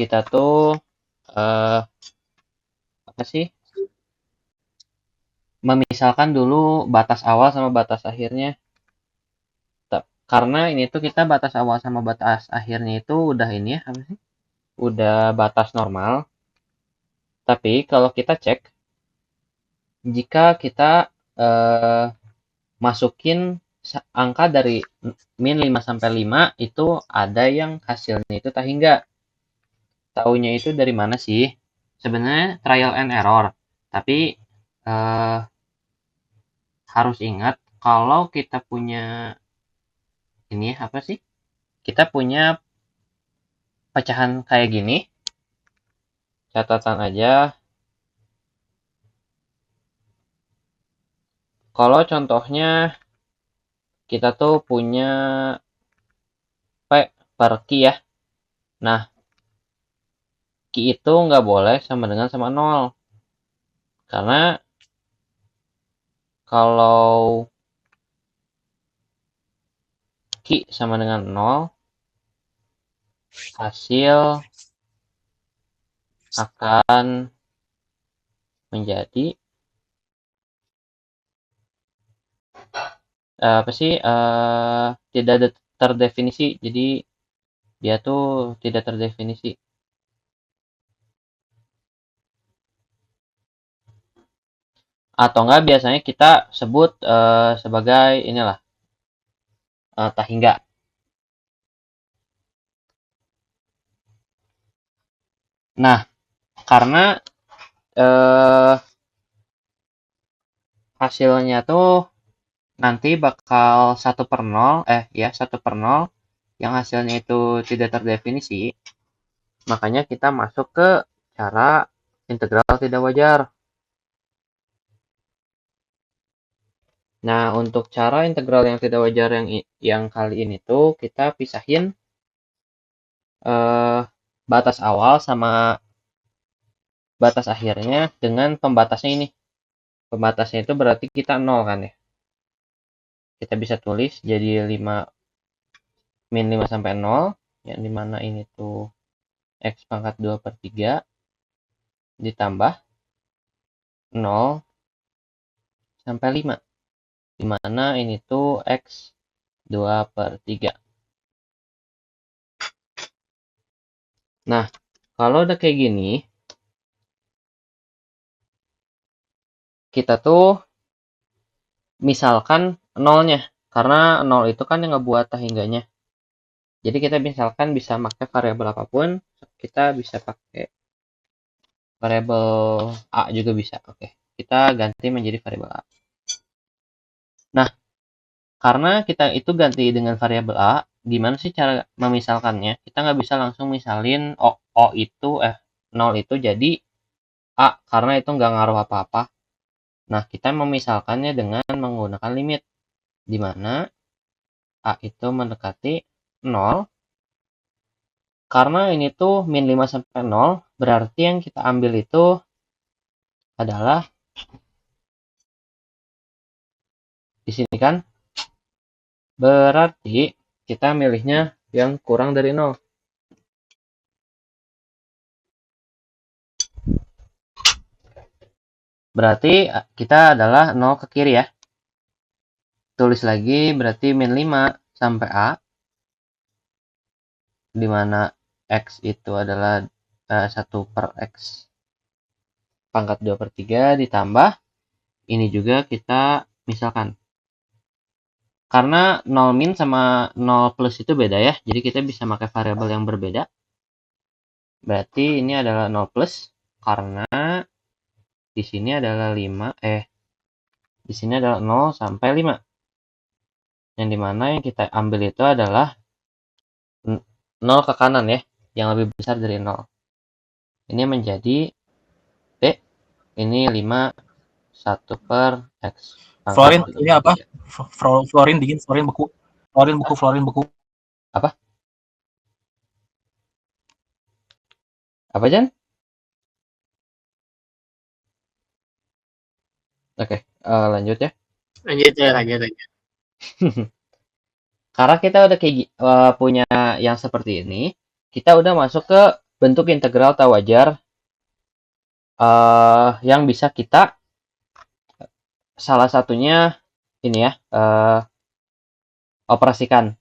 kita tuh apa sih? Memisalkan dulu batas awal sama batas akhirnya. Karena ini tuh kita batas awal sama batas akhirnya itu udah ini ya, apa sih? Udah batas normal. Tapi kalau kita cek, jika kita masukin angka dari min 5 sampai 5 itu ada yang hasilnya itu tak hingga. Taunya itu dari mana sih? Sebenarnya trial and error. Tapi harus ingat kalau kita punya ini apa sih? Kita punya pecahan kayak gini. Catatan aja. Kalau contohnya kita tuh punya P per Q ya. Nah, Q itu nggak boleh sama dengan sama 0. Karena kalau Q sama dengan 0, hasil akan menjadi apa sih tidak terdefinisi. Jadi dia tuh tidak terdefinisi. Atau enggak biasanya kita sebut sebagai inilah tak hingga. Nah, karena hasilnya tuh nanti bakal 1/0, 1/0 yang hasilnya itu tidak terdefinisi, makanya kita masuk ke cara integral tidak wajar. Nah, untuk cara integral yang tidak wajar yang kali ini tuh kita pisahin batas awal sama batas akhirnya dengan pembatasnya ini. Pembatasnya itu berarti kita 0 kan ya. Kita bisa tulis jadi 5 min 5 sampai 0, yang dimana ini tuh X pangkat 2/3 ditambah 0 sampai 5. Dimana ini tuh X 2/3. Nah, kalau udah kayak gini, kita tuh misalkan nolnya. Karena 0 itu kan yang ngebuat tahingganya. Jadi kita misalkan bisa pakai variabel apapun. Kita bisa pakai variabel A juga bisa. Oke, kita ganti menjadi variabel A. Nah, karena kita itu ganti dengan variabel A, gimana sih cara memisalkannya? Kita nggak bisa langsung misalin O itu 0 itu jadi A karena itu nggak ngaruh apa-apa. Nah, kita memisalkannya dengan menggunakan limit, di mana A itu mendekati 0. Karena ini tuh min 5 sampai 0, berarti yang kita ambil itu adalah di sini kan. Berarti kita milihnya yang kurang dari 0. Berarti kita adalah 0 ke kiri ya. Tulis lagi berarti min 5 sampai A, di mana X itu adalah 1/X pangkat 2/3 ditambah ini juga kita misalkan. Karena 0 min sama 0 plus itu beda ya, jadi kita bisa pakai variabel yang berbeda. Berarti ini adalah 0 plus karena di sini adalah 5 di sini adalah 0 sampai 5. Yang dimana yang kita ambil itu adalah 0 ke kanan ya, yang lebih besar dari 0. Ini menjadi B, ini 5 1/X. Florin ini apa? Florin dingin, Florin beku. Florin beku. Apa? Apa, Jan? Oke, lanjut ya. Lanjut. Karena kita udah kayak punya yang seperti ini, kita udah masuk ke bentuk integral tak wajar yang bisa kita salah satunya ini ya operasikan.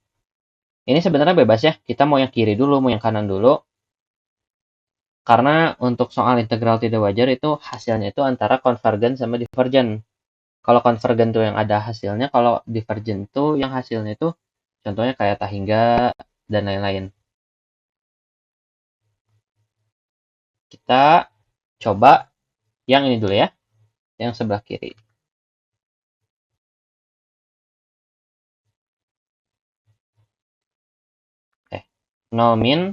Ini sebenarnya bebas ya, kita mau yang kiri dulu, mau yang kanan dulu. Karena untuk soal integral tidak wajar itu hasilnya itu antara konvergen sama divergen. Kalau konvergen tuh yang ada hasilnya, kalau divergen tuh yang hasilnya itu contohnya kayak tak hingga dan lain-lain. Kita coba yang ini dulu ya, yang sebelah kiri. Oke, 0 min,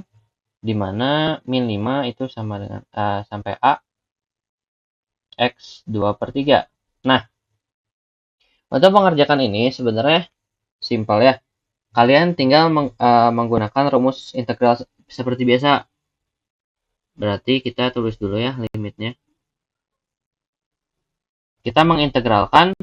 di mana min 5 itu sama dengan sampai A, X 2/3. Nah, untuk mengerjakan ini sebenarnya simpel ya. Kalian tinggal menggunakan rumus integral seperti biasa. Berarti kita tulis dulu ya limitnya. Kita mengintegralkan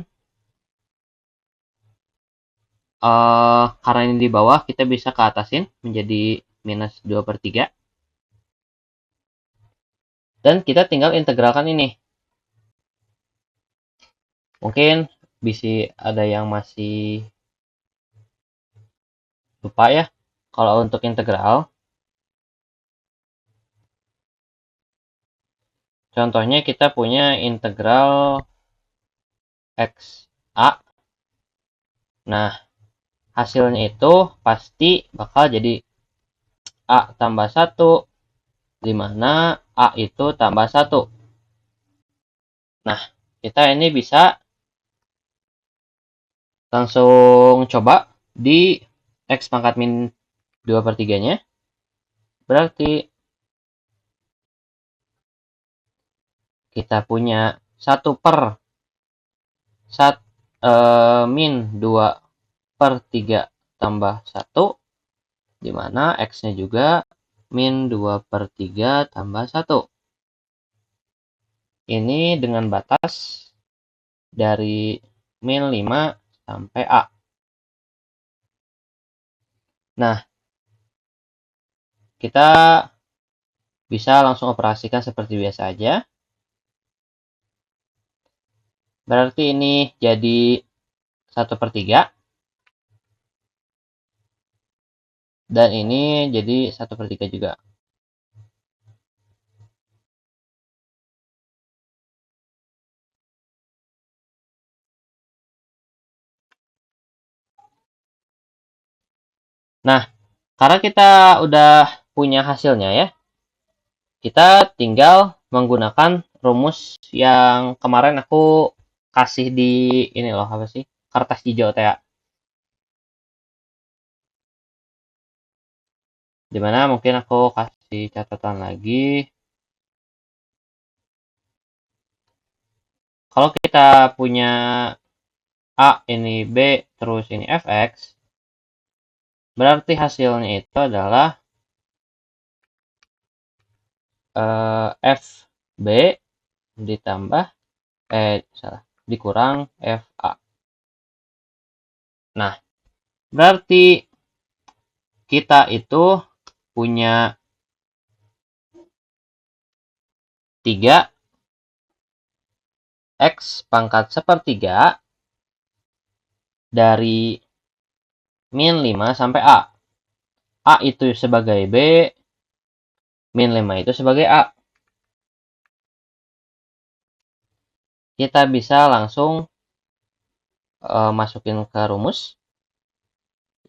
karena ini di bawah, kita bisa ke atasin menjadi minus 2/3. Dan kita tinggal integralkan ini. Mungkin bisa ada yang masih lupa ya. Kalau untuk integral, contohnya kita punya integral x a. Nah, hasilnya itu pasti bakal jadi a tambah 1, di mana a itu tambah 1. Nah, kita ini bisa langsung coba di x pangkat min 2/3-nya. Berarti kita punya 1/1 min 2/3 tambah 1, di mana x-nya juga min 2/3 tambah 1. Ini dengan batas dari min 5 sampai A. Nah, kita bisa langsung operasikan seperti biasa aja. Berarti ini jadi 1/3. Dan ini jadi 1/3 juga. Nah, karena kita udah punya hasilnya ya, kita tinggal menggunakan rumus yang kemarin aku kasih di ini loh, apa sih? Kertas hijau teh. Dimana mungkin aku kasih catatan lagi. Kalau kita punya A, ini B, terus ini fx, berarti hasilnya itu adalah fb ditambah dikurang fa. Nah, berarti kita itu punya 3 x pangkat 1/3 dari min 5 sampai A. A itu sebagai B, min 5 itu sebagai A. Kita bisa langsung masukin ke rumus,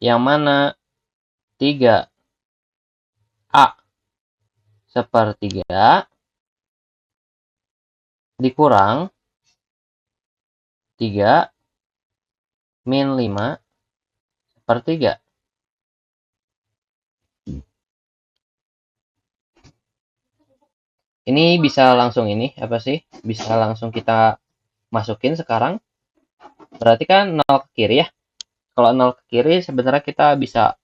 yang mana 3 A 1/3 dikurang 3 min 5 1/3. Ini bisa langsung ini, apa sih? Bisa langsung kita masukin sekarang. Berarti kan 0 ke kiri ya. Kalau 0 ke kiri sebenarnya kita bisa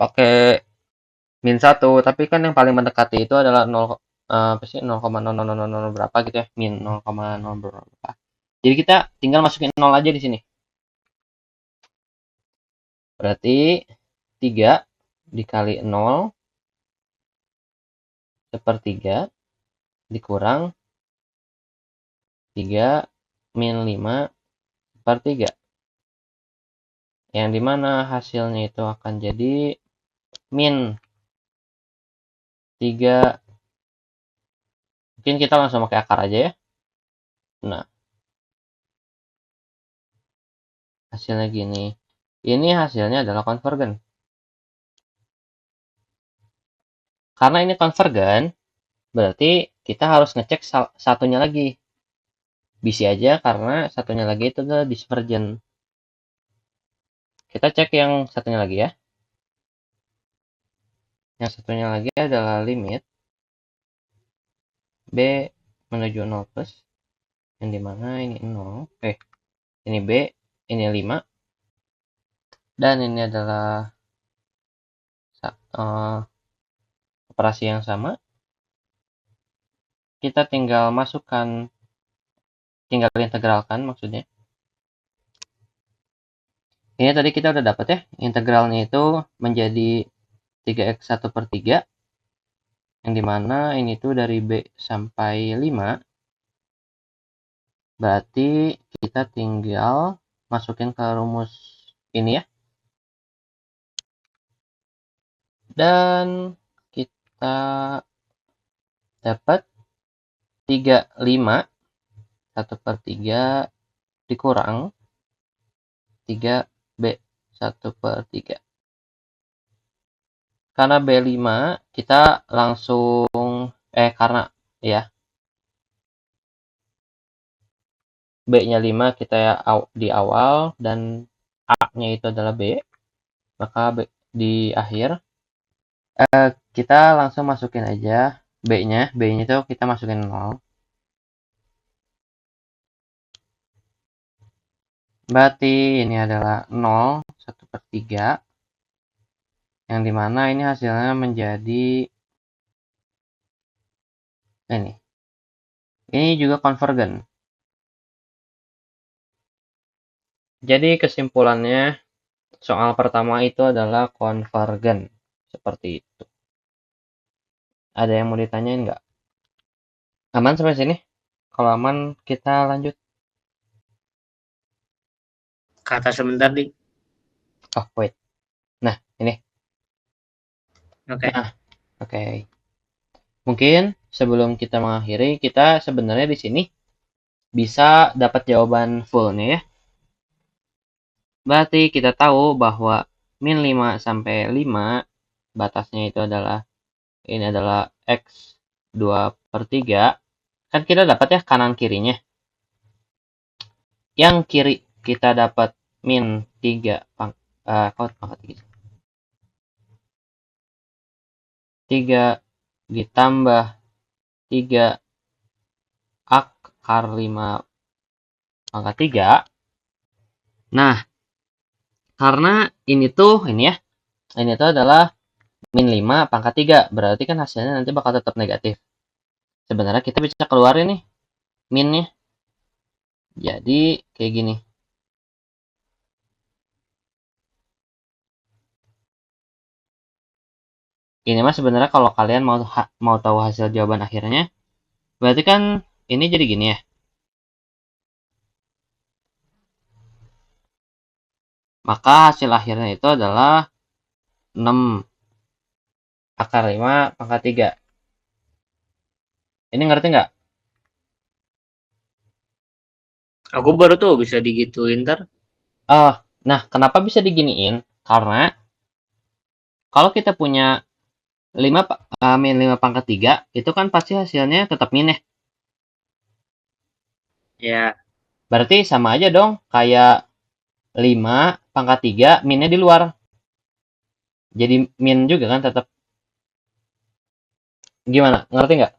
pakai min 1, tapi kan yang paling mendekati itu adalah 0 apa sih 0,0000 berapa gitu ya, min 0,0 berapa. Jadi kita tinggal masukin 0 aja di sini. Berarti 3 dikali 0 sepertiga dikurang 3 min 5 sepertiga. Yang dimana hasilnya itu akan jadi min 3. Mungkin kita langsung pakai akar aja ya. Nah, hasilnya gini. Ini hasilnya adalah konvergen. Karena ini konvergen, berarti kita harus ngecek satunya lagi. Bisa aja karena satunya lagi itu adalah divergen. Kita cek yang satunya lagi ya. Yang satunya lagi adalah limit B menuju 0 plus. Yang dimana ini 0. Ini B, ini 5. Dan ini adalah operasi yang sama. Kita tinggal masukkan, tinggal integralkan maksudnya. Ini tadi kita udah dapat ya, integralnya itu menjadi 3x1/3, yang dimana ini tuh dari B sampai 5, berarti kita tinggal masukin ke rumus ini ya, dan kita dapat 35 1/3 dikurang 3B 1/3. Karena B5 kita langsung karena ya B-nya 5 kita ya di awal dan A-nya itu adalah B, maka B di akhir kita langsung masukin aja B-nya itu kita masukin 0. Berarti ini adalah 0 1/3, yang dimana ini hasilnya menjadi ini juga konvergen. Jadi kesimpulannya soal pertama itu adalah konvergen. Seperti itu. Ada yang mau ditanyain nggak? Aman sampai sini? Kalau aman kita lanjut. Kata sebentar, Dik. Oh, wait. Nah, ini. Oke. Nah, oke. Mungkin sebelum kita mengakhiri, kita sebenarnya di sini bisa dapat jawaban fullnya ya. Berarti kita tahu bahwa min 5 sampai 5 batasnya itu adalah ini adalah X 2/3. Kan kita dapat ya kanan kirinya. Yang kiri kita dapat min 3 pangkat 3 ditambah 3 akar 5 pangkat 3. Nah, karena ini tuh ini tuh adalah min 5 pangkat 3, berarti kan hasilnya nanti bakal tetap negatif. Sebenarnya kita bisa keluarin nih minnya. Jadi kayak gini. Ini mah sebenarnya kalau kalian mau tahu hasil jawaban akhirnya, berarti kan ini jadi gini ya. Maka hasil akhirnya itu adalah 6 akar 5 pangkat 3. Ini ngerti nggak? Aku baru tuh bisa digituin ntar. Nah, kenapa bisa diginiin? Karena kalau kita punya 5 min 5 pangkat 3, itu kan pasti hasilnya tetap min ya. Ya. Berarti sama aja dong, kayak 5 pangkat 3, minnya di luar. Jadi min juga kan tetap. Gimana? Ngerti nggak?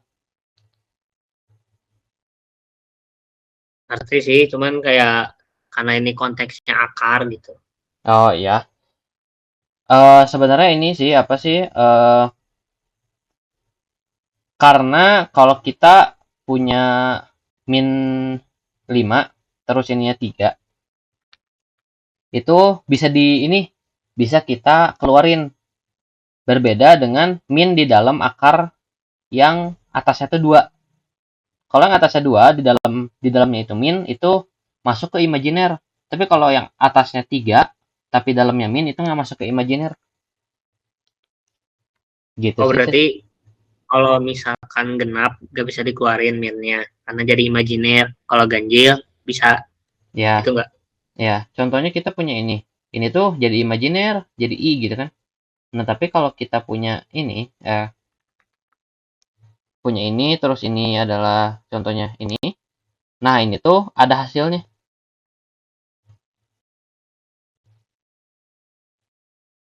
Ngerti sih, cuman kayak karena ini konteksnya akar gitu. Oh iya. Sebenarnya ini sih apa sih? Karena kalau kita punya min 5 terus ininya 3, itu bisa kita keluarin. Berbeda dengan min di dalam akar yang atasnya tuh 2. Kalau yang atasnya 2 di dalamnya itu min, itu masuk ke imajiner. Tapi kalau yang atasnya 3 tapi dalamnya min, itu nggak masuk ke imajiner. Gitu Oh, sih. berarti kalau misalkan genap gak bisa dikeluarin minnya karena jadi imajiner. Kalau ganjil bisa Ya, itu enggak? ya. Contohnya kita punya ini. Ini tuh jadi imajiner, jadi i gitu kan. Nah, tapi kalau kita punya ini, punya ini, terus ini adalah contohnya ini. Nah, ini tuh ada hasilnya.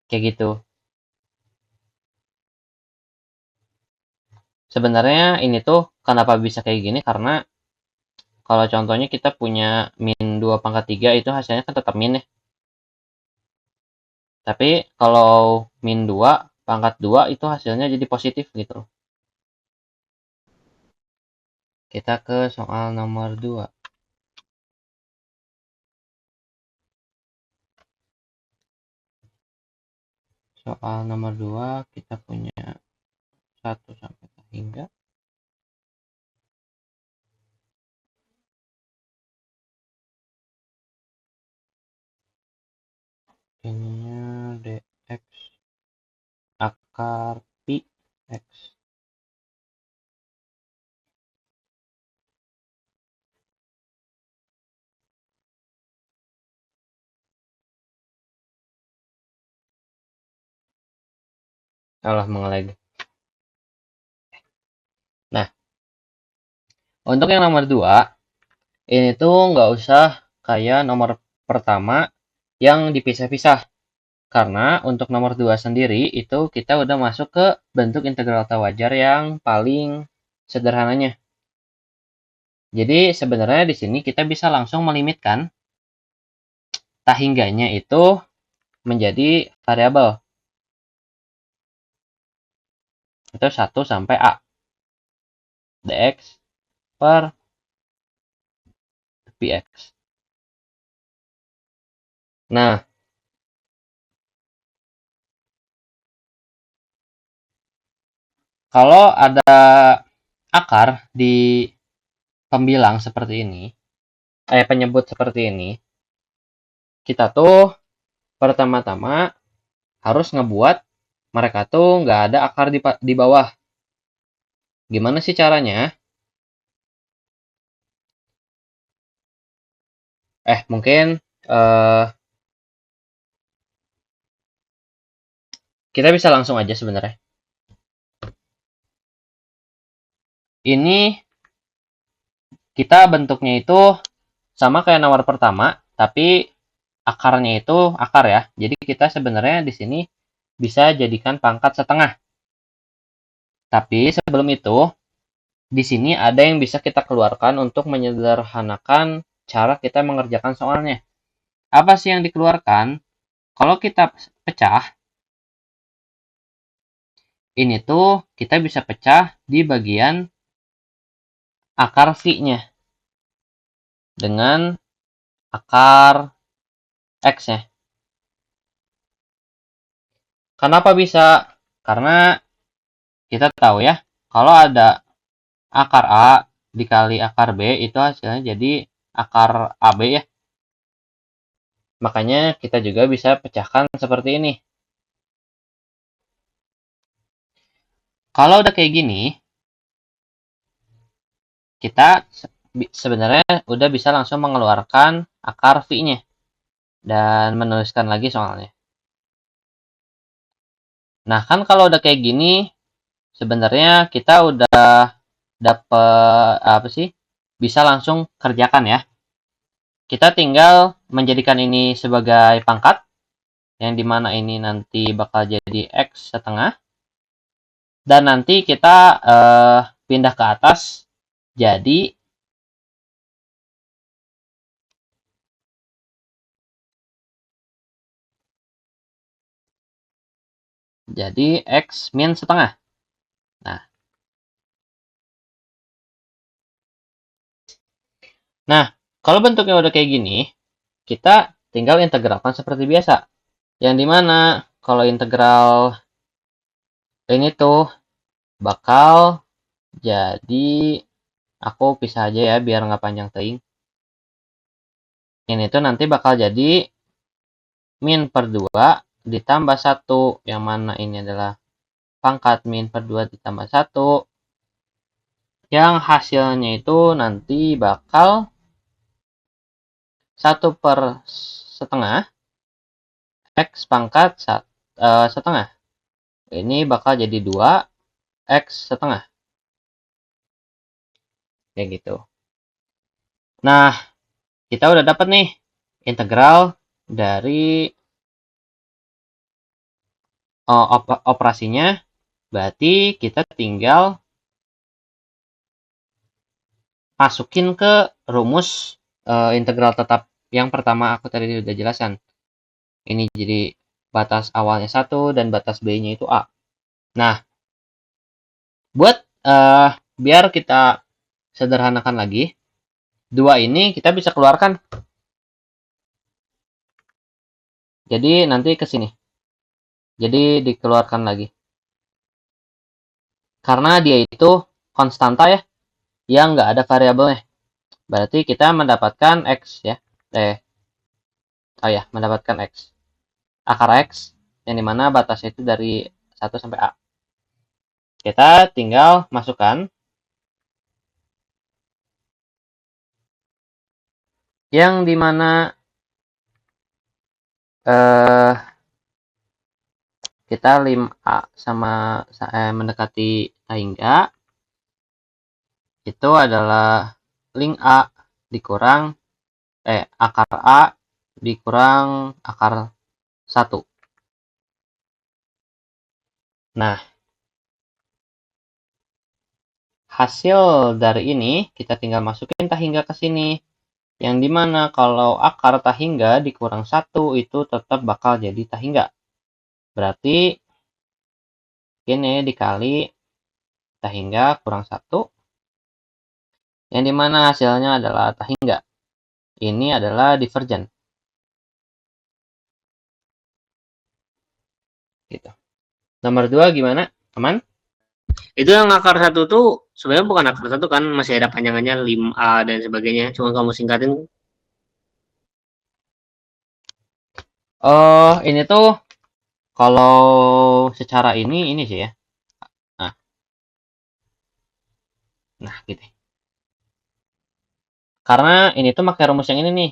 Kayak gitu. Sebenarnya ini tuh kenapa bisa kayak gini, karena kalau contohnya kita punya min 2 pangkat 3 itu hasilnya kan tetap min ya. Tapi kalau min 2 pangkat 2 itu hasilnya jadi positif gitu. Kita ke soal nomor 2. Soal nomor 2 kita punya 1 sampai hingga. Ininya dx akar pi x. Allah mengelag. Nah, untuk yang nomor 2, ini tuh nggak usah kayak nomor pertama yang dipisah-pisah. Karena untuk nomor 2 sendiri itu kita udah masuk ke bentuk integral wajar yang paling sederhananya. Jadi sebenarnya di sini kita bisa langsung melimitkan hingganya itu menjadi variabel. Itu 1 sampai a. Dx per px. Nah, kalau ada akar di pembilang seperti ini, penyebut seperti ini, kita tuh pertama-tama harus ngebuat mereka tuh nggak ada akar di bawah. Gimana sih caranya? Mungkin kita bisa langsung aja sebenarnya. Ini kita bentuknya itu sama kayak nomor pertama, tapi akarnya itu akar ya. Jadi kita sebenarnya di sini bisa jadikan pangkat setengah. Tapi sebelum itu, di sini ada yang bisa kita keluarkan untuk menyederhanakan cara kita mengerjakan soalnya. Apa sih yang dikeluarkan? Kalau kita pecah, ini tuh kita bisa pecah di bagian akar V-nya dengan akar X-nya. Kenapa bisa? Karena kita tahu ya, kalau ada akar A dikali akar B, itu hasilnya jadi akar AB ya. Makanya kita juga bisa pecahkan seperti ini. Kalau udah kayak gini, kita sebenarnya udah bisa langsung mengeluarkan akar V-nya dan menuliskan lagi soalnya. Nah, kan kalau udah kayak gini, sebenarnya kita udah dapet bisa langsung kerjakan ya. Kita tinggal menjadikan ini sebagai pangkat, yang dimana ini nanti bakal jadi X setengah. Dan nanti kita pindah ke atas, jadi X min setengah. Nah, kalau bentuknya udah kayak gini, kita tinggal integralkan seperti biasa. Yang dimana kalau integral ini tuh bakal Jadi aku pisah aja ya biar nggak panjang teing. Ini tuh nanti bakal jadi min per 2 ditambah 1, yang mana ini adalah pangkat min per 2 ditambah 1, yang hasilnya itu nanti bakal 1 per setengah X pangkat setengah. Ini bakal jadi 2 X setengah. Kayak gitu. Nah, kita udah dapat nih integral dari operasinya. Berarti kita tinggal masukin ke rumus integral tetap yang pertama aku tadi udah jelaskan. Ini jadi batas awalnya 1 dan batas B-nya itu A. Nah, buat biar kita sederhanakan lagi, 2 ini kita bisa keluarkan. Jadi nanti ke sini. Jadi dikeluarkan lagi. Karena dia itu konstanta ya, yang nggak ada variabelnya. Berarti kita mendapatkan X ya. Mendapatkan X. Akar X, yang dimana batasnya itu dari 1 sampai A. Kita tinggal masukkan yang dimana kita lim A sama mendekati hingga itu adalah link A dikurang akar A dikurang akar 1. Nah, hasil dari ini kita tinggal masukin tahingga ke sini. Yang dimana kalau akar tahingga dikurang 1 itu tetap bakal jadi tahingga. Berarti ini dikali tahingga kurang 1. Yang dimana hasilnya adalah tahingga. Ini adalah divergen. Gitu. Nomor 2 gimana? Aman? Itu yang akar 1 tuh sebenarnya bukan akar 1 kan, masih ada panjangannya 5A dan sebagainya. Cuma kamu singkatin. Ini tuh kalau secara ini sih ya. Nah, gitu. Karena ini tuh pakai rumus yang ini nih.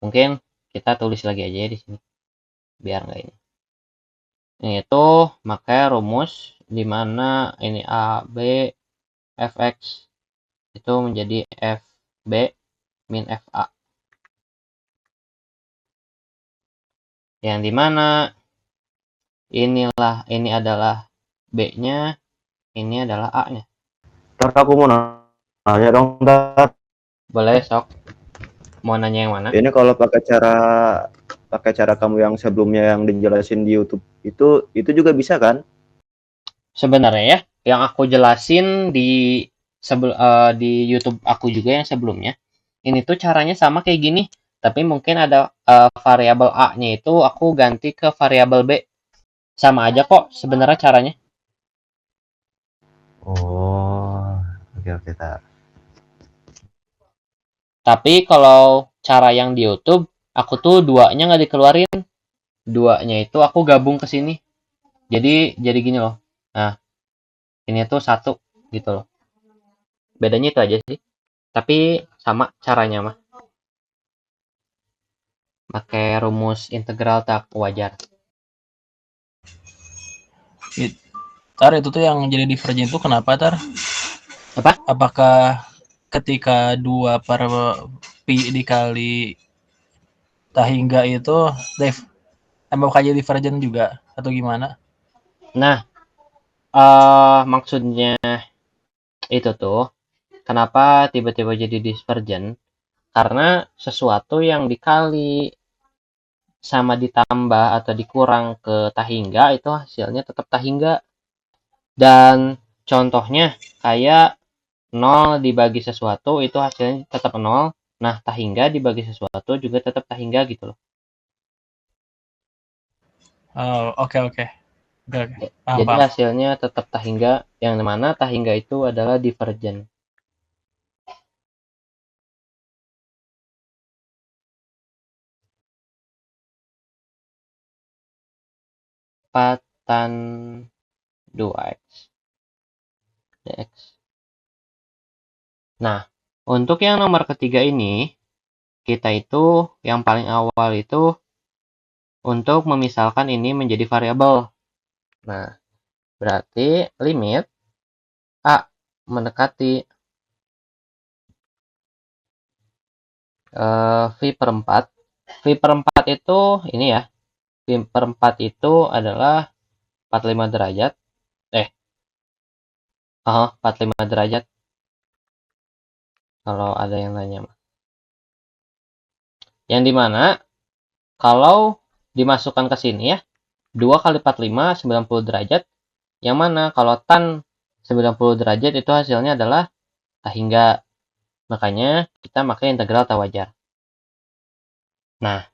Mungkin kita tulis lagi aja ya di sini. Biar nggak ini. Ini tuh pakai rumus di mana ini A, B, Fx itu menjadi Fb min Fa. Yang dimana ini adalah B-nya, ini adalah A-nya. Ntar aku mau nanya dong, Tar. Boleh, sok. Mau nanya yang mana? Ini kalau pakai cara kamu yang sebelumnya yang dijelasin di YouTube itu juga bisa kan? Sebenarnya ya, yang aku jelasin di YouTube aku juga yang sebelumnya, ini tuh caranya sama kayak gini, tapi mungkin ada variabel A-nya itu aku ganti ke variabel B. Sama aja kok sebenarnya caranya. Oh, oke Tar. Tapi kalau cara yang di YouTube, aku tuh 2-nya nggak dikeluarin. 2-nya itu aku gabung ke sini. Jadi gini loh. Nah, ini tuh 1 gitu loh. Bedanya itu aja sih. Tapi sama caranya mah. Pakai rumus integral tak wajar. Tar, itu tuh yang jadi divergen itu kenapa, Tar? Apa? Apakah ketika 2 per pi dikali tahingga itu bakal jadi divergen juga atau gimana? Nah, maksudnya itu tuh kenapa tiba-tiba jadi divergen? Karena sesuatu yang dikali sama ditambah atau dikurang ke tahingga itu hasilnya tetap tahingga. Dan contohnya kayak 0 dibagi sesuatu itu hasilnya tetap 0. Nah, tahingga dibagi sesuatu juga tetap tahingga gitu loh. Oh, oke. Oke. Jadi Paham. hasilnya tetap tahingga, yang mana tahingga itu adalah divergen. Tan 2x dx. Nah, untuk yang nomor ketiga ini, kita itu yang paling awal itu untuk memisalkan ini menjadi variabel. Nah, berarti limit A mendekati V per 4. V per 4 itu ini ya. V per 4 itu adalah 45 derajat. 45 derajat. Kalau ada yang nanya. Yang dimana kalau dimasukkan ke sini ya, 2 kali 45, 90 derajat. Yang mana kalau tan 90 derajat itu hasilnya adalah tahingga. Makanya kita pakai integral tak wajar. Nah,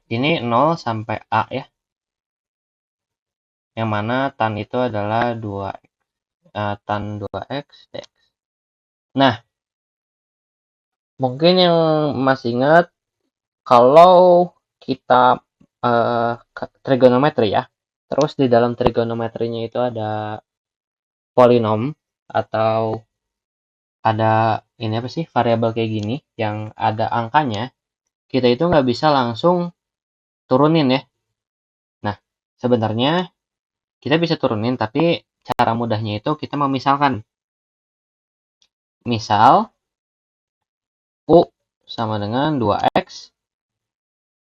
ini 0 sampai A ya. Yang mana tan itu adalah 2 tan 2x dx. Nah, mungkin yang masih ingat kalau kita trigonometri ya. Terus di dalam trigonometrinya itu ada polinom atau ada ini apa sih, variabel kayak gini yang ada angkanya, kita itu nggak bisa langsung turunin ya. Nah, sebenarnya kita bisa turunin, tapi cara mudahnya itu kita memisalkan. Misal, U sama dengan 2x,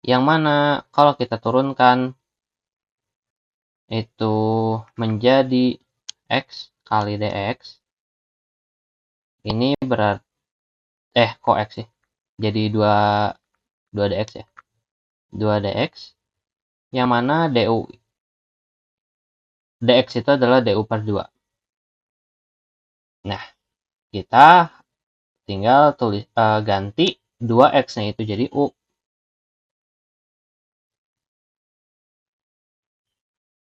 yang mana kalau kita turunkan itu menjadi x kali dx. Ini berarti kok x sih? Jadi 2 dx ya. 2 dx yang mana dx itu adalah du per 2. Nah, kita tinggal ganti 2x-nya itu jadi u.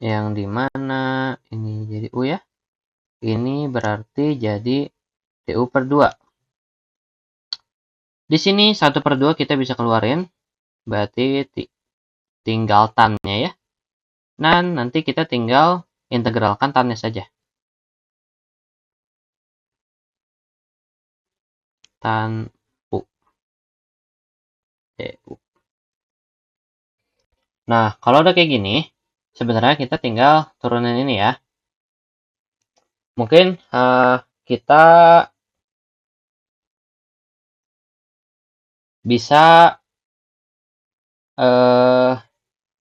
Yang dimana ini jadi u ya. Ini berarti jadi du per 2. Di sini 1 per 2 kita bisa keluarin. Berarti tinggal tan-nya ya. Dan nanti kita tinggal integralkan tan-nya saja. Tan u du. Nah, kalau udah kayak gini, sebenarnya kita tinggal turunin ini ya. Mungkin kita bisa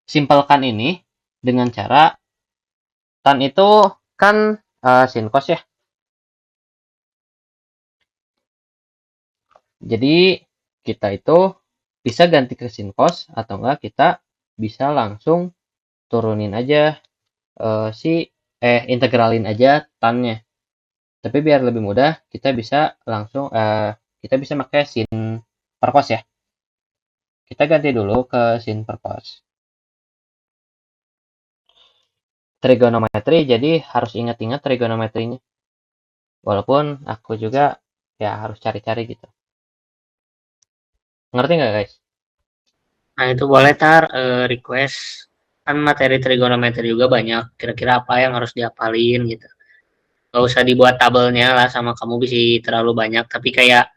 simpelkan ini dengan cara tan itu kan sin cos ya. Jadi kita itu bisa ganti ke sin cos atau enggak kita bisa langsung turunin aja integralin aja tan-nya. Tapi biar lebih mudah kita bisa langsung kita bisa pakai sin per cos ya. Kita ganti dulu ke sin per cos. Trigonometri, jadi harus ingat-ingat trigonometrinya. Walaupun aku juga ya harus cari-cari gitu. Ngerti nggak guys? Nah, itu boleh request. Kan materi trigonometri juga banyak. Kira-kira apa yang harus dihafalin gitu. Gak usah dibuat tabelnya lah sama kamu bisa terlalu banyak. Tapi kayak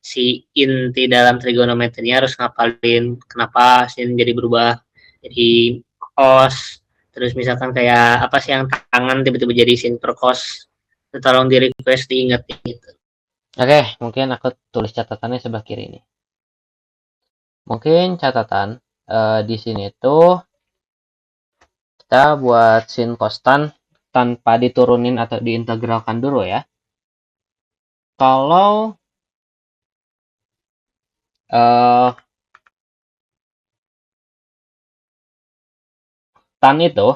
si inti dalam trigonometrinya harus ngapalin kenapa sin jadi berubah jadi cos. Terus misalkan kayak apa sih yang tangan tiba-tiba jadi sin per cos. Itu tolong di request diingetin gitu. Oke, mungkin aku tulis catatannya sebelah kiri ini. Mungkin catatan di sini tuh kita buat sin konstan tanpa diturunin atau diintegralkan dulu ya. Kalau tan itu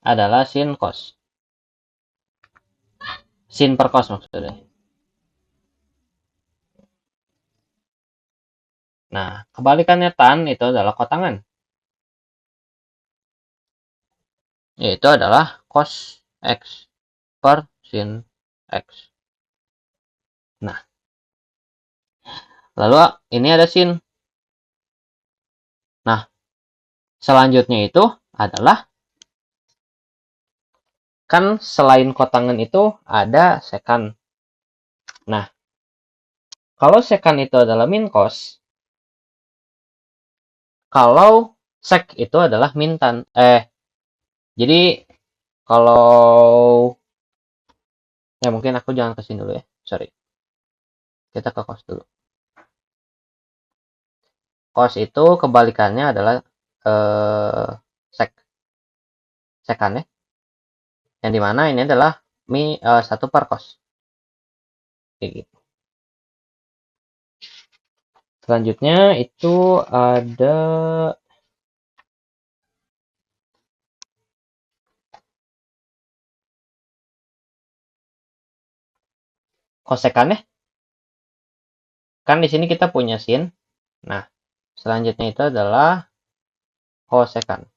adalah sin cos. Sin per cos maksudnya. Nah, kebalikannya tan itu adalah kotangan. Yaitu adalah cos X per sin X. Nah, lalu ini ada sin. Nah, selanjutnya itu adalah, kan selain kotangan itu ada sekan. Nah, kalau sekan itu adalah min cos, kalau sek itu adalah min tan. Jadi kalau mungkin aku jangan kesini dulu ya. Sorry. Kita ke cos dulu. Cos itu kebalikannya adalah sek. Sekan ya. Yang dimana ini adalah 1 per cos. Kayak gitu. Selanjutnya itu ada kosekan ya. Kan di sini kita punya sin. Nah, selanjutnya itu adalah kosekan.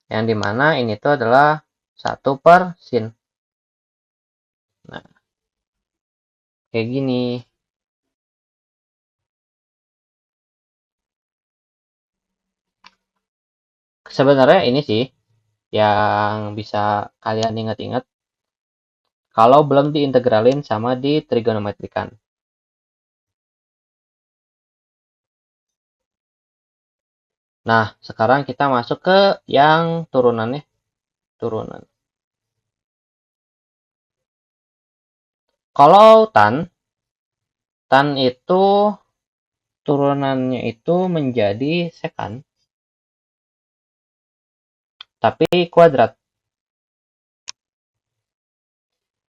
Yang dimana ini tuh adalah 1 per sin. Nah, kayak gini. Sebenarnya ini sih yang bisa kalian ingat-ingat kalau belum diintegralin sama di trigonometrikan. Nah, sekarang kita masuk ke yang turunannya. Turunan. Kalau tan itu turunannya itu menjadi sekan, tapi kuadrat.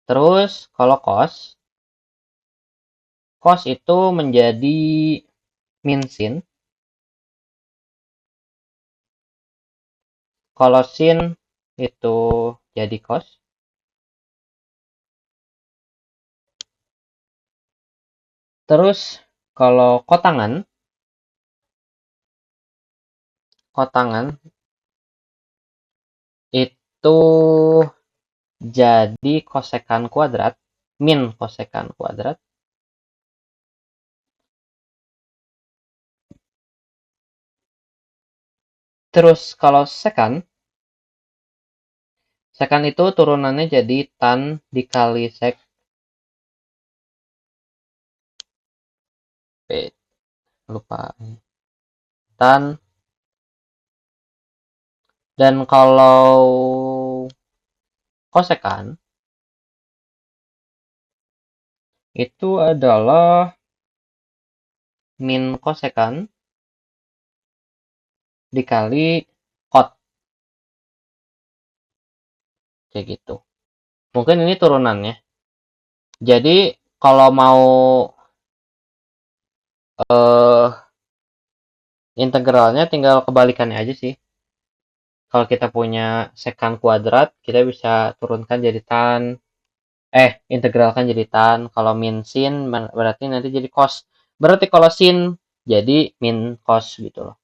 Terus kalau cos itu menjadi min sin. Kalau sin itu jadi cos. Terus kalau kotangan itu jadi kosekan kuadrat, min kosekan kuadrat. Terus kalau sekan itu turunannya jadi tan dikali sek. Lupa. Tan. Dan kalau kosekan itu adalah min kosekan dikali kot. Kayak gitu. Mungkin ini turunannya. Jadi kalau mau integralnya tinggal kebalikannya aja sih. Kalau kita punya sekan kuadrat, kita bisa turunkan jadi tan. Integralkan jadi tan. Kalau min sin berarti nanti jadi cos. Berarti kalau sin jadi min cos gitu loh.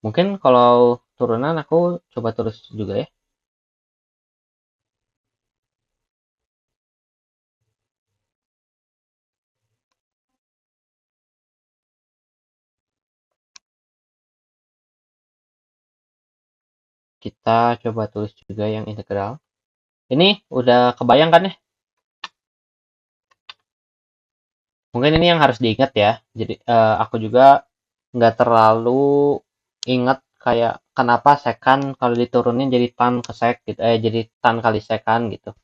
Mungkin kalau turunan aku coba tulis juga ya. Kita coba tulis juga yang integral. Ini udah kebayang kan ya? Mungkin ini yang harus diingat ya. Jadi aku juga nggak terlalu ingat kayak kenapa sekan kalau diturunin jadi tan ke sek gitu, jadi tan kali sekan gitu.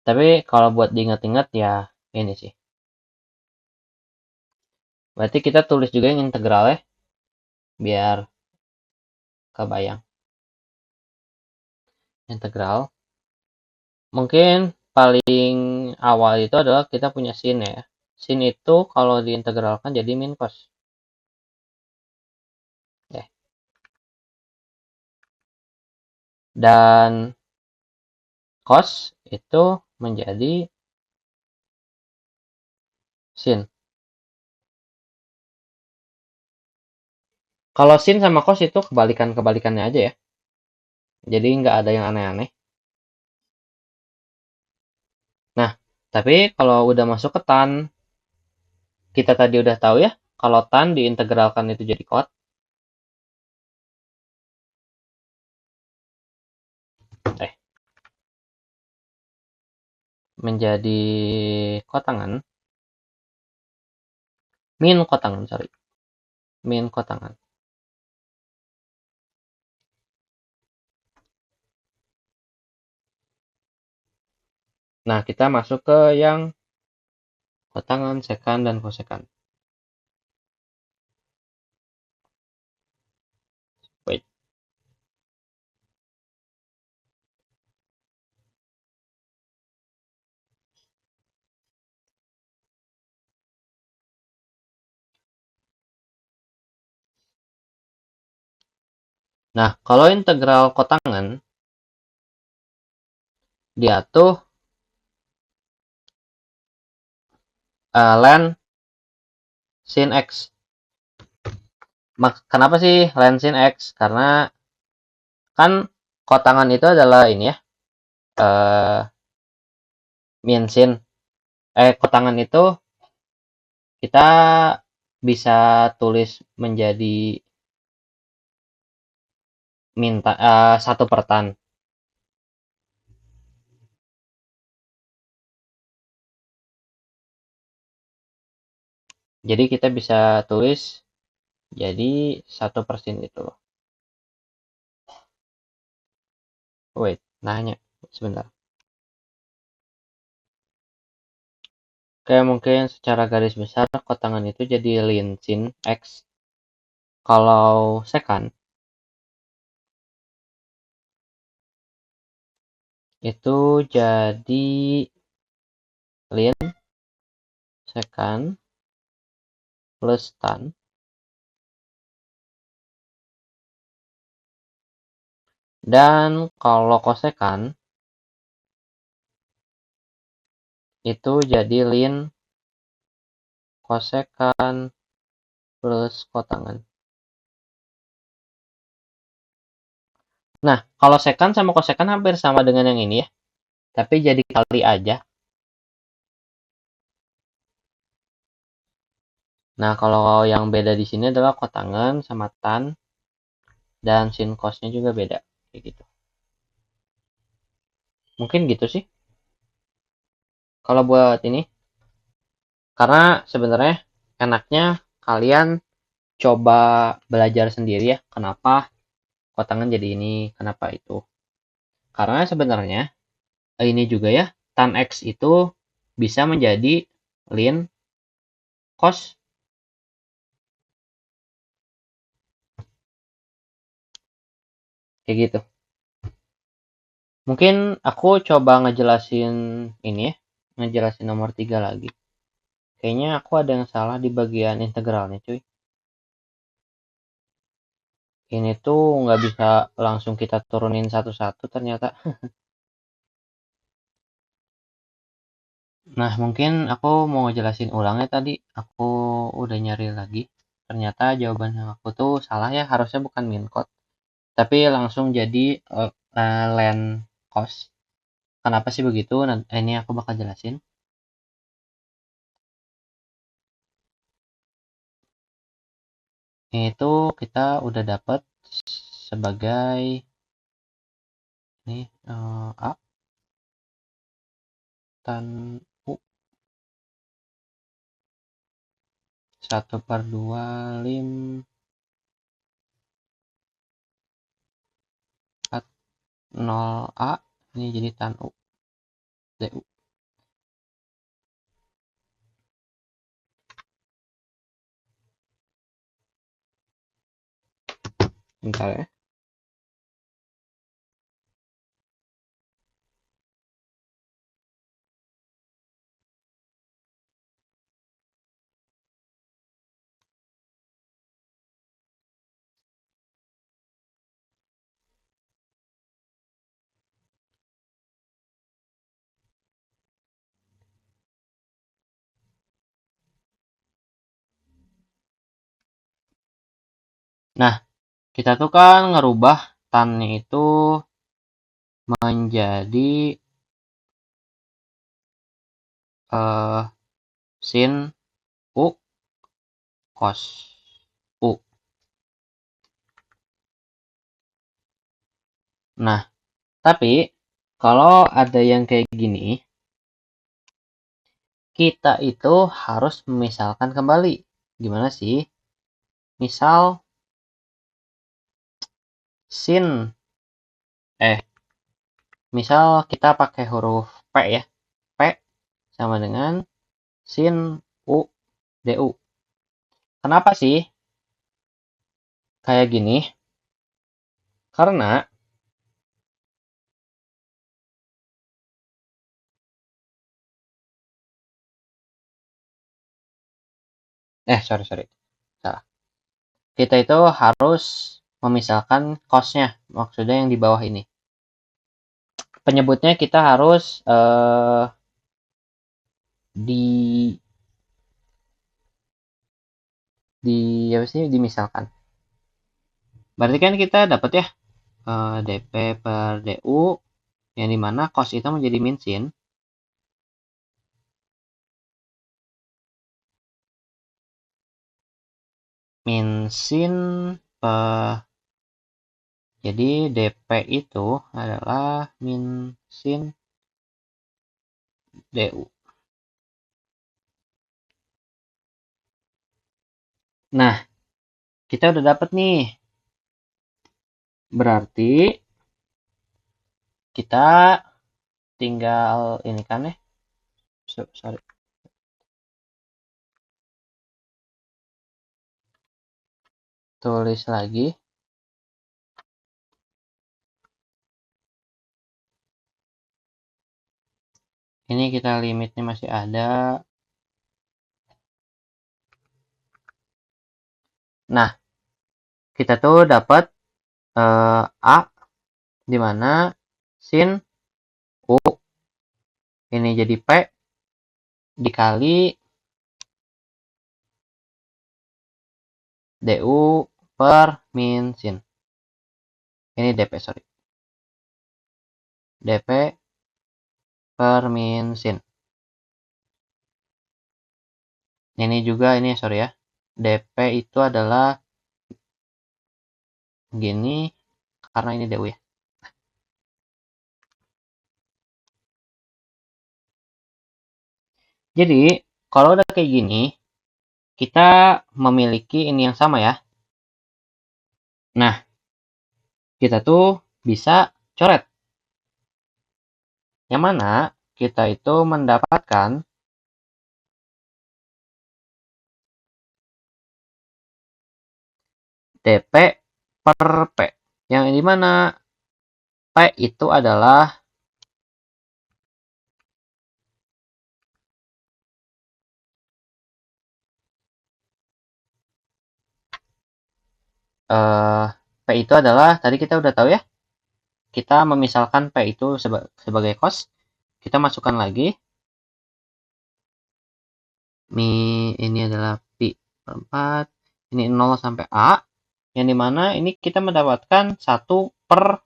Tapi kalau buat diingat-ingat ya ini sih. Berarti kita tulis juga yang integral ya, biar kebayang. Integral. Mungkin paling awal itu adalah kita punya sin ya. Sin itu kalau diintegralkan jadi min cos. Dan cos itu menjadi sin. Kalau sin sama cos itu kebalikannya aja ya. Jadi nggak ada yang aneh-aneh. Nah, tapi kalau udah masuk ke tan, kita tadi udah tahu ya, kalau tan diintegralkan itu jadi cot. Menjadi kotangan. Min kotangan, sorry. Min kotangan. Nah, kita masuk ke yang kotangan, sekan, dan kosekan. Wait. Nah, kalau integral kotangan, dia tuh len sin x. Kenapa sih len sin x? Karena kan kotangan itu adalah ini ya, min sin. Kotangan itu kita bisa tulis menjadi satu per tan. Jadi kita bisa tulis jadi 1% itu loh. Wait, nanya sebentar. Kayak mungkin secara garis besar kotangan itu jadi lin sin x. Kalau sekan itu jadi lin sekan plus tan. Dan kalau kosekan itu jadi lin kosekan plus kotangan. Nah, kalau sekan sama kosekan hampir sama dengan yang ini ya. Tapi jadi kali aja. Nah, kalau yang beda di sini adalah kotangan sama tan dan sin cosnya juga beda kayak gitu. Mungkin gitu sih. Kalau buat ini karena sebenarnya enaknya kalian coba belajar sendiri ya, kenapa kotangan jadi ini, kenapa itu. Karena sebenarnya ini juga ya, tan x itu bisa menjadi lin cos. Kayak gitu. Mungkin aku coba ngejelasin ini ya, ngejelasin nomor 3 lagi. Kayaknya aku ada yang salah di bagian integralnya cuy. Ini tuh nggak bisa langsung kita turunin satu-satu ternyata. Nah, mungkin aku mau ngejelasin ulangnya tadi. Aku udah nyari lagi. Ternyata jawaban yang aku tuh salah ya. Harusnya bukan min code. Tapi langsung jadi len cos. Kenapa sih begitu? Nah, ini aku bakal jelasin. Ini tuh kita udah dapet sebagai ini A tan U 1/2 lim 0A ini jadi tan U DU. Bentar ya. Nah, kita tuh kan ngerubah tan-nya itu menjadi sin U cos U. Nah, tapi kalau ada yang kayak gini, kita itu harus memisalkan kembali. Gimana sih? Misal misal kita pakai huruf P ya. P sama dengan sin U DU. Kenapa sih kayak gini? Karena sorry, salah. Kita itu harus memisahkan cos-nya, maksudnya yang di bawah ini. Penyebutnya kita harus di apa sih, dimisalkan. Berarti kan kita dapat ya dp per du yang dimana cos itu menjadi min sin. Min sin jadi dp itu adalah min sin du. Nah, kita udah dapat nih. Berarti kita tinggal ini kan ya. Sorry. Tulis lagi. Ini kita limitnya masih ada. Nah, kita tuh dapat A di mana sin U ini jadi P dikali DU per min sin. Ini DP, sorry. DP per min sin. Ini juga, ini sorry ya. DP itu adalah gini, karena ini DU ya. Jadi, kalau udah kayak gini, kita memiliki ini yang sama ya. Nah, kita tuh bisa coret. Yang mana kita itu mendapatkan dp per P. Yang di mana P itu adalah P itu adalah, tadi kita udah tahu ya, kita memisalkan P itu sebagai cos, kita masukkan lagi, ini adalah pi per 4, ini 0 sampai A, yang dimana ini kita mendapatkan 1 per,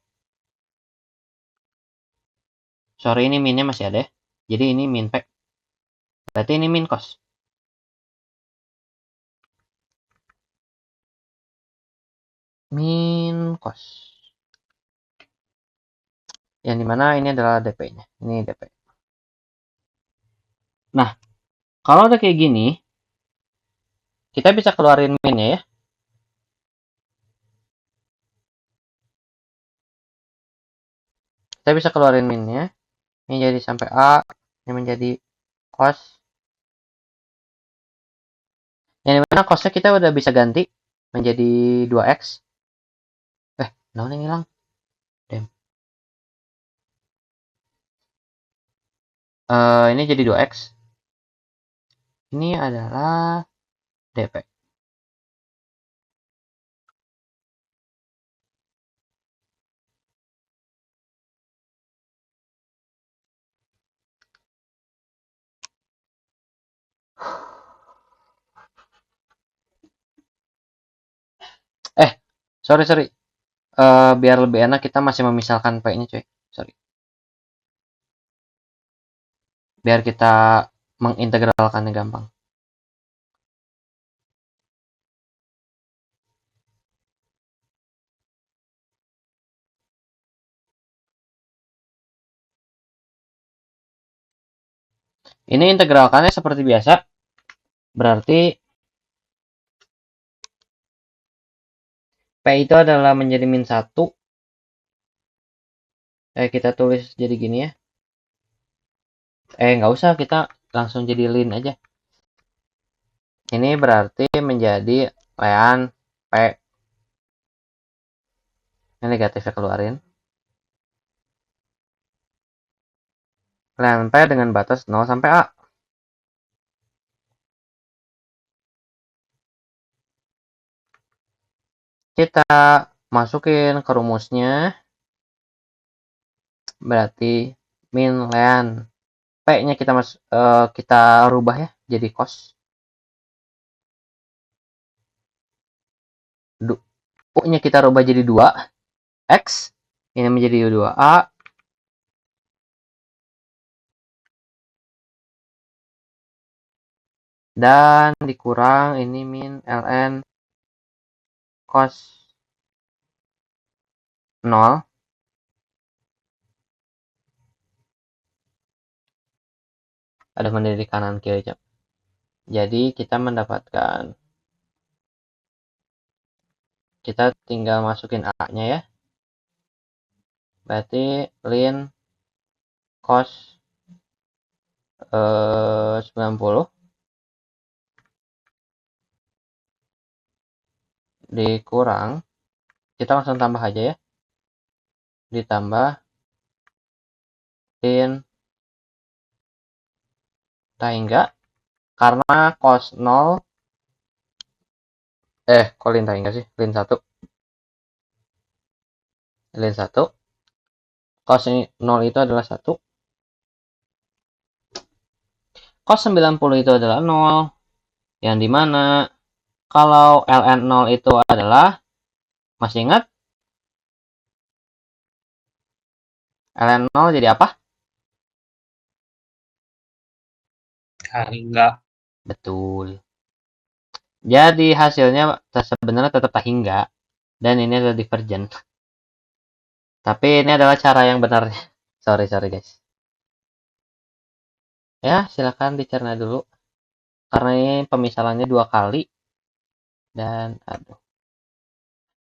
sorry ini minnya masih ada ya, jadi ini min P, berarti ini min cos. Min cos. Yang dimana ini adalah DP-nya. Ini DP. Nah, kalau udah kayak gini, kita bisa keluarin min-nya ya. Kita bisa keluarin min-nya. Ini jadi sampai A. Ini menjadi cos. Yang dimana cosnya kita udah bisa ganti menjadi 2x. Nah yang hilang. Damn. Ini jadi 2x. Ini adalah DP. Sorry. Biar lebih enak kita masih memisalkan P-nya coy. Sorry. Biar kita mengintegralkannya gampang. Ini integralkannya seperti biasa. Berarti P itu adalah menjadi min 1. Kita tulis jadi gini ya. Nggak usah, kita langsung jadi lin aja. Ini berarti menjadi lean P. Ini negatifnya keluarin. Lean P dengan batas 0 sampai A. Kita masukin ke rumusnya. Berarti min lean P-nya kita rubah ya jadi cos. U-nya kita rubah jadi 2 X. Ini menjadi 2A. Dan dikurang ini min ln cos 0. Ada menjadi kanan kiri. Jadi kita mendapatkan, kita tinggal masukin A-nya ya. Berarti ln cos 90 dikurang, kita langsung tambah aja ya, ditambah ln tahingga, karena cos 0 kok lin tahingga sih, lin 1 cos 0 itu adalah 1, cos 90 itu adalah 0, yang dimana kalau ln 0 itu adalah, masih ingat? ln 0 jadi apa? Tahingga. Betul. Jadi hasilnya sebenarnya tetap tahingga, dan ini adalah divergent. Tapi ini adalah cara yang benarnya. Sorry guys. Ya, silakan dicerna dulu. Karena ini pemisalannya 2 kali. Dan aduh.